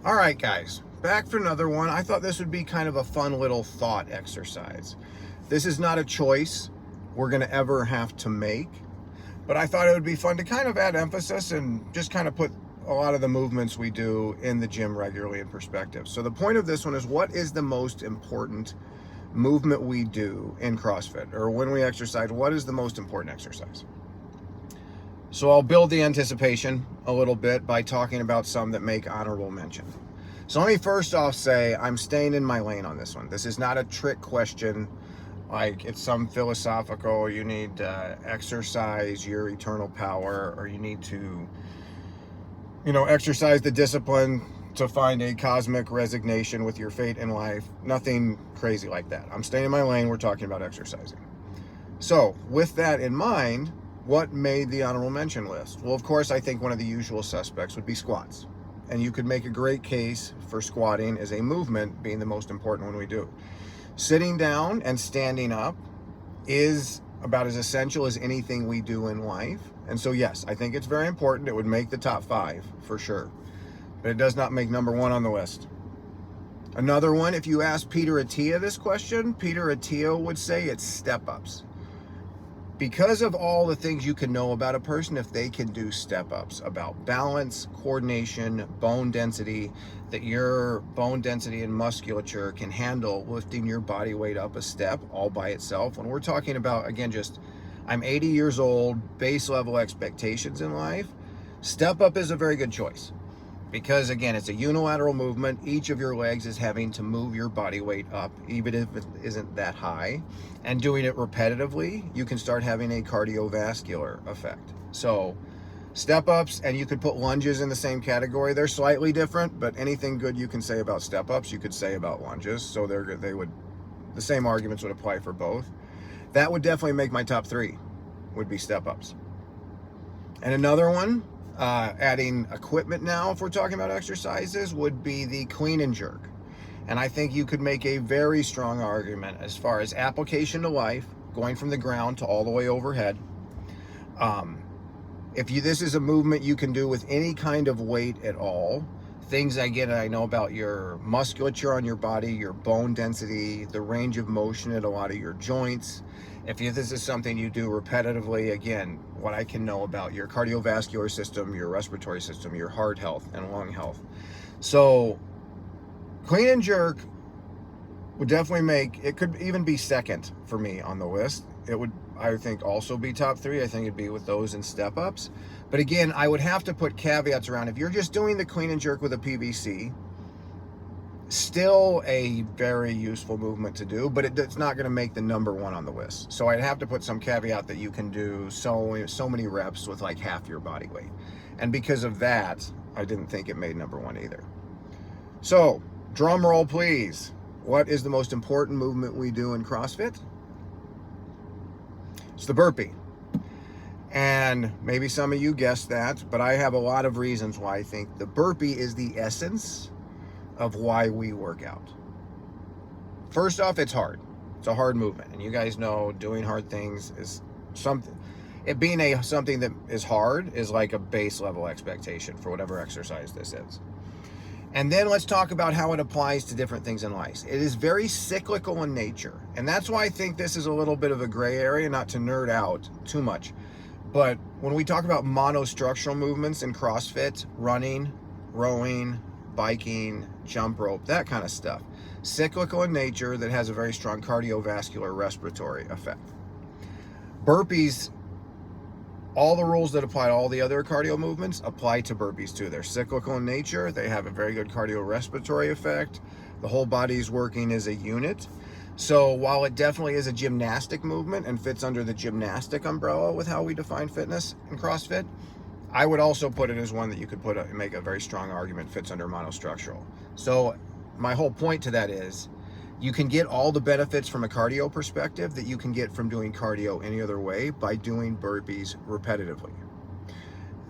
All right, guys, back for another one. I thought this would be kind of a fun little thought exercise. This is not a choice we're going to ever have to make, but I thought it would be fun to kind of add emphasis and just kind of put a lot of the movements we do in the gym regularly in perspective. So the point of this one is, what is the most important movement we do in CrossFit, or when we exercise? What is the most important exercise? So I'll build the anticipation a little bit by talking about some that make honorable mention. So let me first off say I'm staying in my lane on this one. This is not a trick question like it's some philosophical, you need to exercise your eternal power, or you need to, exercise the discipline to find a cosmic resignation with your fate in life. Nothing crazy like that. I'm staying in my lane. We're talking about exercising. So with that in mind, what made the honorable mention list? Well, of course, I think one of the usual suspects would be squats. And you could make a great case for squatting as a movement being the most important one we do. Sitting down and standing up is about as essential as anything we do in life. And so, yes, I think it's very important. It would make the top 5 for sure. But it does not make number 1 on the list. Another one, if you ask Peter Attia this question, Peter Attia would say it's step-ups. Because of all the things you can know about a person, if they can do step-ups about balance, coordination, bone density, that your bone density and musculature can handle lifting your body weight up a step all by itself. When we're talking about, again, just I'm 80 years old, base level expectations in life, step-up is a very good choice. Because again, it's a unilateral movement. Each of your legs is having to move your body weight up, even if it isn't that high. And doing it repetitively, you can start having a cardiovascular effect. So step-ups, and you could put lunges in the same category. They're slightly different, but anything good you can say about step-ups, you could say about lunges. So the same arguments would apply for both. That would definitely make my top 3, would be step-ups. And another one, adding equipment now, if we're talking about exercises, would be the clean and jerk. And I think you could make a very strong argument as far as application to life, going from the ground to all the way overhead. This is a movement you can do with any kind of weight at all. Things I know about your musculature on your body, your bone density, the range of motion at a lot of your joints. If this is something you do repetitively, again, what I can know about your cardiovascular system, your respiratory system, your heart health and lung health. So clean and jerk would definitely it could even be second for me on the list. It would, I think, also be top 3. I think it'd be with those and step-ups. But again, I would have to put caveats around. If you're just doing the clean and jerk with a PVC, still a very useful movement to do, but it's not going to make the number 1 on the list. So I'd have to put some caveat that you can do so many reps with like half your body weight. And because of that, I didn't think it made number 1 either. So, drum roll, please. What is the most important movement we do in CrossFit? It's the burpee. And maybe some of you guessed that, but I have a lot of reasons why I think the burpee is the essence of why we work out. First off, it's hard. It's a hard movement. And you guys know doing hard things is something. It being something that is hard is like a base level expectation for whatever exercise this is. And then let's talk about how it applies to different things in life. It is very cyclical in nature. And that's why I think this is a little bit of a gray area, not to nerd out too much. But when we talk about monostructural movements in CrossFit, running, rowing, biking, jump rope, that kind of stuff, cyclical in nature, that has a very strong cardiovascular respiratory effect. Burpees, all the rules that apply to all the other cardio movements apply to burpees too. They're cyclical in nature. They have a very good cardiorespiratory effect. The whole body is working as a unit. So while it definitely is a gymnastic movement and fits under the gymnastic umbrella with how we define fitness in CrossFit, I would also put it as one that you could make a very strong argument fits under monostructural. So my whole point to that is, you can get all the benefits from a cardio perspective that you can get from doing cardio any other way by doing burpees repetitively.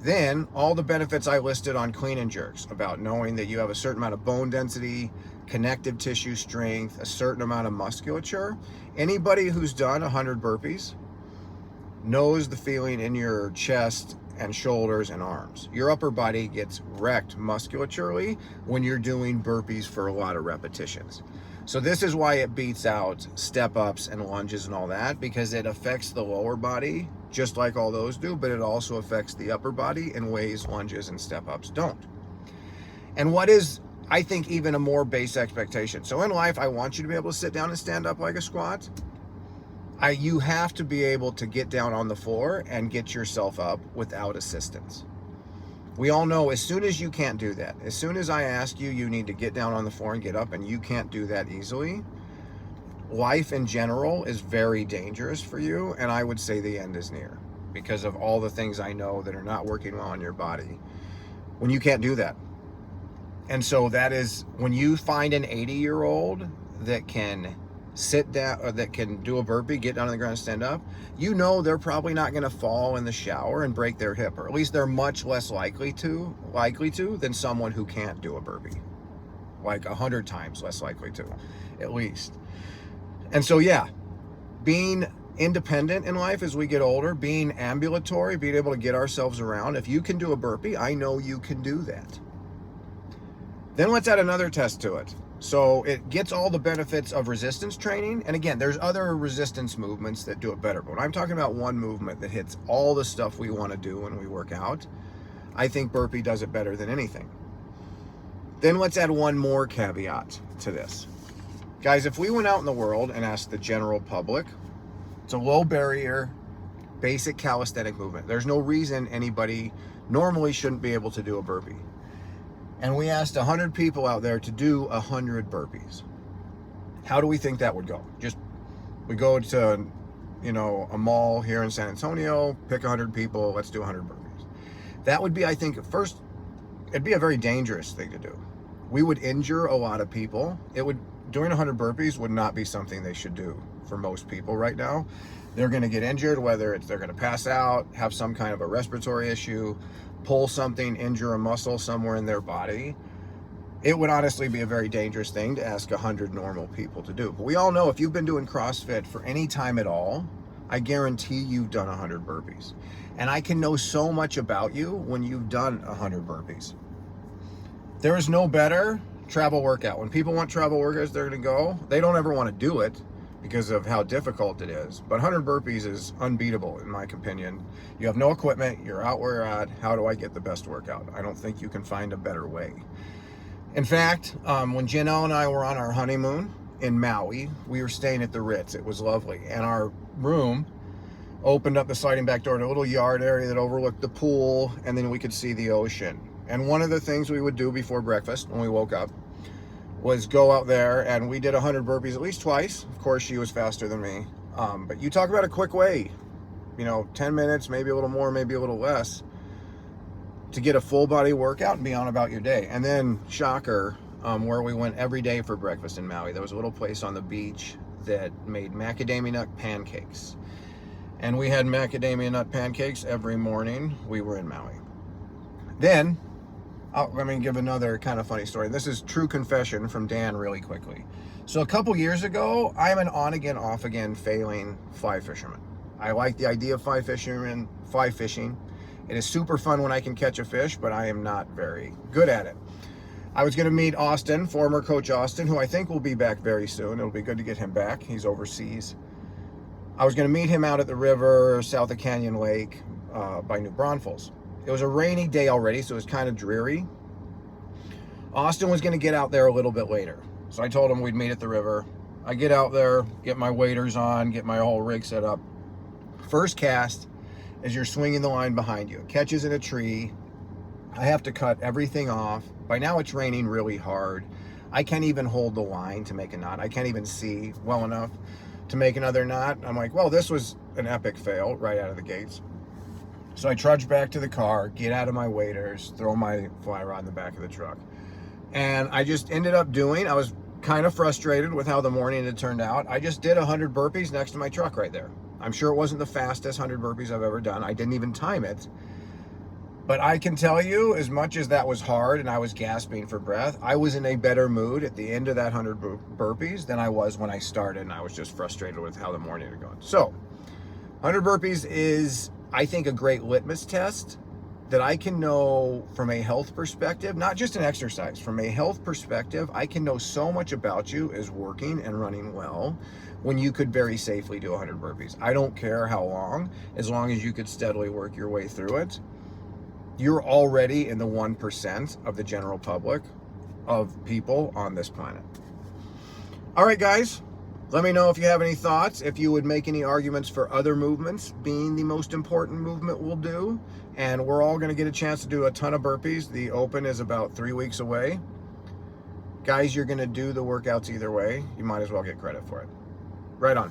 Then all the benefits I listed on clean and jerks, about knowing that you have a certain amount of bone density, connective tissue strength, a certain amount of musculature. Anybody who's done 100 burpees knows the feeling in your chest and shoulders and arms. Your upper body gets wrecked musculaturely when you're doing burpees for a lot of repetitions. So this is why it beats out step ups and lunges and all that, because it affects the lower body just like all those do, but it also affects the upper body in ways lunges and step ups don't. And what is, I think, even a more base expectation. So in life, I want you to be able to sit down and stand up like a squat. You have to be able to get down on the floor and get yourself up without assistance. We all know as soon as you can't do that, as soon as I ask you, you need to get down on the floor and get up, and you can't do that easily, life in general is very dangerous for you, and I would say the end is near because of all the things I know that are not working well in your body when you can't do that. And so that is when you find an 80-year-old that can sit down, or that can do a burpee, get down on the ground and stand up, you know they're probably not going to fall in the shower and break their hip, or at least they're much less likely to than someone who can't do a burpee, like 100 times less likely to, at least. And so yeah, being independent in life as we get older, being ambulatory, being able to get ourselves around, if you can do a burpee, I know you can do that. Then let's add another test to it. So it gets all the benefits of resistance training. And again, there's other resistance movements that do it better. But when I'm talking about one movement that hits all the stuff we want to do when we work out, I think burpee does it better than anything. Then let's add one more caveat to this. Guys, if we went out in the world and asked the general public, it's a low barrier, basic calisthenic movement. There's no reason anybody normally shouldn't be able to do a burpee. And we asked 100 people out there to do 100 burpees. How do we think that would go? We go to, a mall here in San Antonio, pick 100 people, let's do 100 burpees. That would be, I think, first, it'd be a very dangerous thing to do. We would injure a lot of people. Doing 100 burpees would not be something they should do for most people right now. They're going to get injured, whether they're going to pass out, have some kind of a respiratory issue, pull something, injure a muscle somewhere in their body. It would honestly be a very dangerous thing to ask 100 normal people to do. But we all know if you've been doing CrossFit for any time at all, I guarantee you've done 100 burpees. And I can know so much about you when you've done 100 burpees. There is no better travel workout. When people want travel workouts, they're going to go. They don't ever want to do it because of how difficult it is. But 100 burpees is unbeatable, in my opinion. You have no equipment, you're out where you're at. How do I get the best workout? I don't think you can find a better way. In fact, when Janelle and I were on our honeymoon in Maui, we were staying at the Ritz. It was lovely. And our room opened up the sliding back door to a little yard area that overlooked the pool, and then we could see the ocean. And one of the things we would do before breakfast when we woke up was go out there, and we did 100 burpees at least twice. Of course, she was faster than me. But you talk about a quick way, 10 minutes, maybe a little more, maybe a little less, to get a full body workout and be on about your day. And then, shocker, where we went every day for breakfast in Maui, there was a little place on the beach that made macadamia nut pancakes. And we had macadamia nut pancakes every morning we were in Maui. Then, let me give another kind of funny story. This is true confession from Dan really quickly. So a couple years ago, I'm an on again, off again failing fly fisherman. I like the idea of fly fishing. It is super fun when I can catch a fish, but I am not very good at it. I was going to meet Austin, former coach Austin, who I think will be back very soon. It'll be good to get him back. He's overseas. I was going to meet him out at the river south of Canyon Lake by New Braunfels. It was a rainy day already, so it was kind of dreary. Austin was going to get out there a little bit later. So I told him we'd meet at the river. I get out there, get my waders on, get my whole rig set up. First cast, as you're swinging the line behind you. It catches in a tree. I have to cut everything off. By now it's raining really hard. I can't even hold the line to make a knot. I can't even see well enough to make another knot. I'm like, well, this was an epic fail right out of the gates. So I trudge back to the car, get out of my waders, throw my fly rod in the back of the truck. And I just ended up I was kind of frustrated with how the morning had turned out. I just did 100 burpees next to my truck right there. I'm sure it wasn't the fastest 100 burpees I've ever done. I didn't even time it. But I can tell you, as much as that was hard and I was gasping for breath, I was in a better mood at the end of that 100 burpees than I was when I started, and I was just frustrated with how the morning had gone. So, 100 burpees is, I think, a great litmus test that I can know from a health perspective, not just an exercise, from a health perspective, I can know so much about you is working and running well when you could very safely do 100 burpees. I don't care how long, as long as you could steadily work your way through it. You're already in the 1% of the general public of people on this planet. All right, guys. Let me know if you have any thoughts, if you would make any arguments for other movements being the most important movement we'll do. And we're all going to get a chance to do a ton of burpees. The Open is about 3 weeks away. Guys, you're going to do the workouts either way. You might as well get credit for it. Right on.